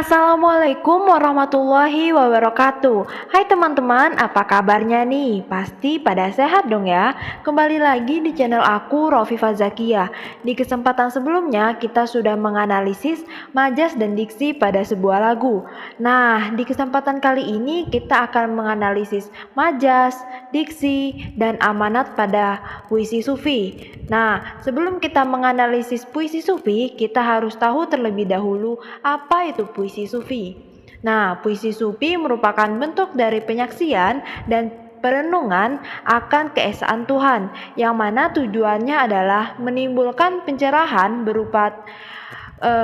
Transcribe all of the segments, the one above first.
Assalamualaikum warahmatullahi wabarakatuh. Hai teman-teman, apa kabarnya nih? Pasti pada sehat dong ya. Kembali lagi di channel aku, Rofifa Zakia. Di kesempatan sebelumnya kita sudah menganalisis majas dan diksi pada sebuah lagu. Nah, di kesempatan kali ini kita akan menganalisis majas, diksi, dan amanat pada puisi sufi. Nah, sebelum kita menganalisis puisi sufi, kita harus tahu terlebih dahulu apa itu puisi sufi. Nah, puisi sufi merupakan bentuk dari penyaksian dan perenungan akan keesaan Tuhan, yang mana tujuannya adalah menimbulkan pencerahan berupa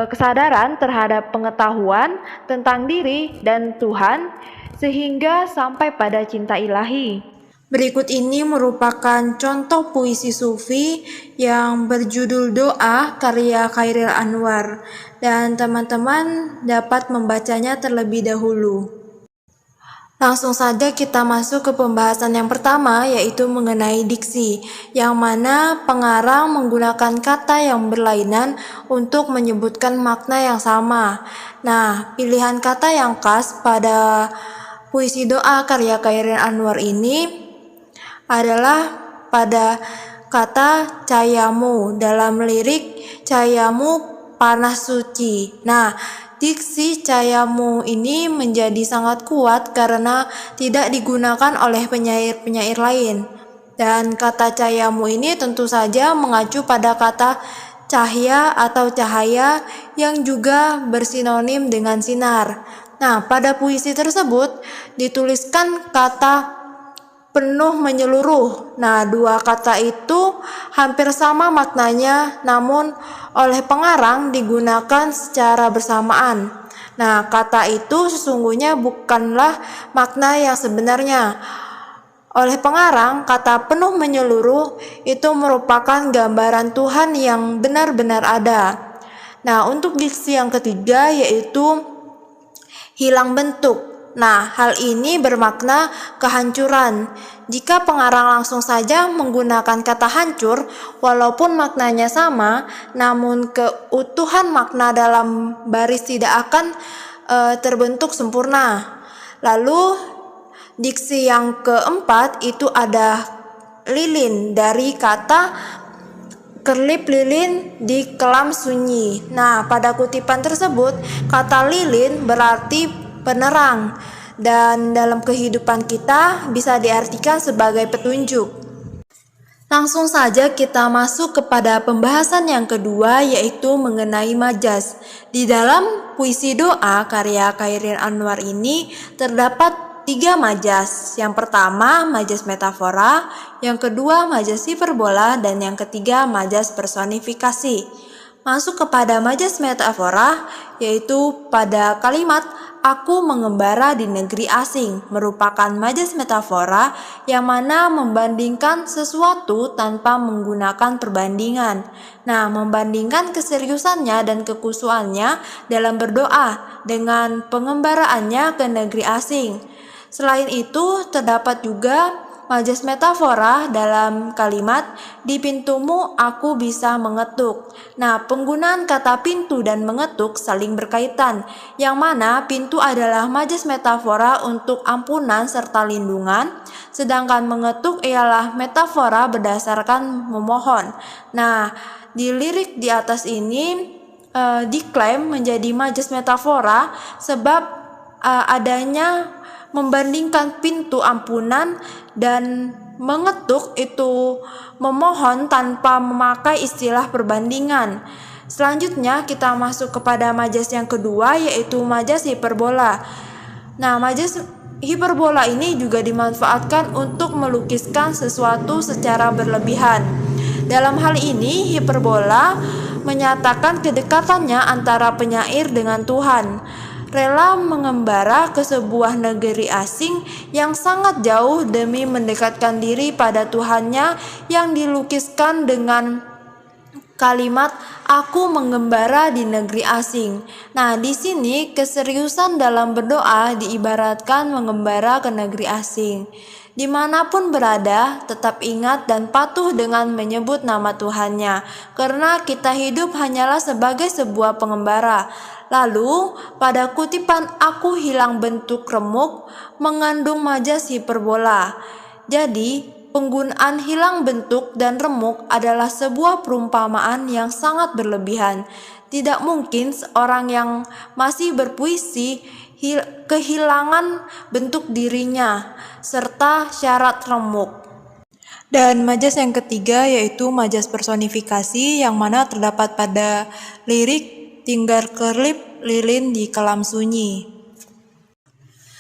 kesadaran terhadap pengetahuan tentang diri dan Tuhan, sehingga sampai pada cinta ilahi. Berikut ini merupakan contoh puisi sufi yang berjudul Doa karya Chairil Anwar, dan teman-teman dapat membacanya terlebih dahulu. Langsung saja kita masuk ke pembahasan yang pertama, yaitu mengenai diksi, yang mana pengarang menggunakan kata yang berlainan untuk menyebutkan makna yang sama. Nah, pilihan kata yang khas pada puisi Doa karya Chairil Anwar ini adalah pada kata cahayamu dalam lirik cahayamu panas suci. Nah, diksi cahayamu ini menjadi sangat kuat karena tidak digunakan oleh penyair-penyair lain. Dan kata cahayamu ini tentu saja mengacu pada kata cahya atau cahaya yang juga bersinonim dengan sinar. Nah, pada puisi tersebut dituliskan kata penuh menyeluruh. Nah, dua kata itu hampir sama maknanya, namun oleh pengarang digunakan secara bersamaan. Nah, kata itu sesungguhnya bukanlah makna yang sebenarnya. Oleh pengarang, kata penuh menyeluruh itu merupakan gambaran Tuhan yang benar-benar ada. Nah, untuk diksi yang ketiga yaitu hilang bentuk. Nah, hal ini bermakna kehancuran. Jika pengarang langsung saja menggunakan kata hancur, walaupun maknanya sama, namun keutuhan makna dalam baris tidak akan terbentuk sempurna. Lalu, diksi yang keempat itu ada lilin dari kata kerlip lilin di kelam sunyi. Nah, pada kutipan tersebut, kata lilin berarti penerang, dan dalam kehidupan kita bisa diartikan sebagai petunjuk. Langsung saja kita masuk kepada pembahasan yang kedua, yaitu mengenai majas. Di dalam puisi Doa karya Chairil Anwar ini terdapat 3 majas. Yang pertama majas metafora, yang kedua majas hiperbola, dan yang ketiga majas personifikasi. Masuk kepada majas metafora, yaitu pada kalimat aku mengembara di negeri asing, merupakan majas metafora yang mana membandingkan sesuatu tanpa menggunakan perbandingan. Nah, membandingkan keseriusannya dan kekusuannya dalam berdoa dengan pengembaraannya ke negeri asing. Selain itu, terdapat juga majas metafora dalam kalimat di pintumu aku bisa mengetuk. Nah, penggunaan kata pintu dan mengetuk saling berkaitan, yang mana pintu adalah majas metafora untuk ampunan serta lindungan, sedangkan mengetuk ialah metafora berdasarkan memohon. Nah, di lirik di atas ini diklaim menjadi majas metafora sebab adanya membandingkan pintu ampunan dan mengetuk itu memohon tanpa memakai istilah perbandingan. Selanjutnya kita masuk kepada majas yang kedua, yaitu majas hiperbola. Nah, majas hiperbola ini juga dimanfaatkan untuk melukiskan sesuatu secara berlebihan. Dalam hal ini, hiperbola menyatakan kedekatannya antara penyair dengan Tuhan, rela mengembara ke sebuah negeri asing yang sangat jauh demi mendekatkan diri pada Tuhannya, yang dilukiskan dengan kalimat Aku mengembara di negeri asing. Nah, di sini keseriusan dalam berdoa diibaratkan mengembara ke negeri asing. Dimanapun berada, tetap ingat dan patuh dengan menyebut nama Tuhannya, karena kita hidup hanyalah sebagai sebuah pengembara. Lalu, pada kutipan aku hilang bentuk remuk, mengandung majas hiperbola. Jadi, penggunaan hilang bentuk dan remuk adalah sebuah perumpamaan yang sangat berlebihan. Tidak mungkin seorang yang masih berpuisi kehilangan bentuk dirinya serta syarat remuk. Dan majas yang ketiga yaitu majas personifikasi yang mana terdapat pada lirik Tinggar Kerlip Lilin di Kelam Sunyi.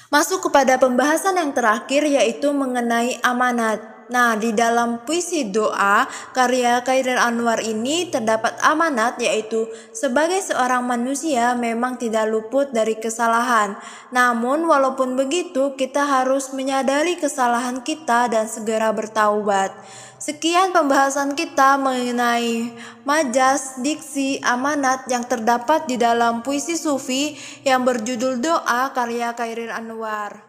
Masuk kepada pembahasan yang terakhir yaitu mengenai amanat. Nah, di dalam puisi doa karya Chairil Anwar ini terdapat amanat yaitu sebagai seorang manusia memang tidak luput dari kesalahan. Namun walaupun begitu kita harus menyadari kesalahan kita dan segera bertaubat. Sekian pembahasan kita mengenai majas, diksi, amanat yang terdapat di dalam puisi sufi yang berjudul Doa karya Chairil Anwar.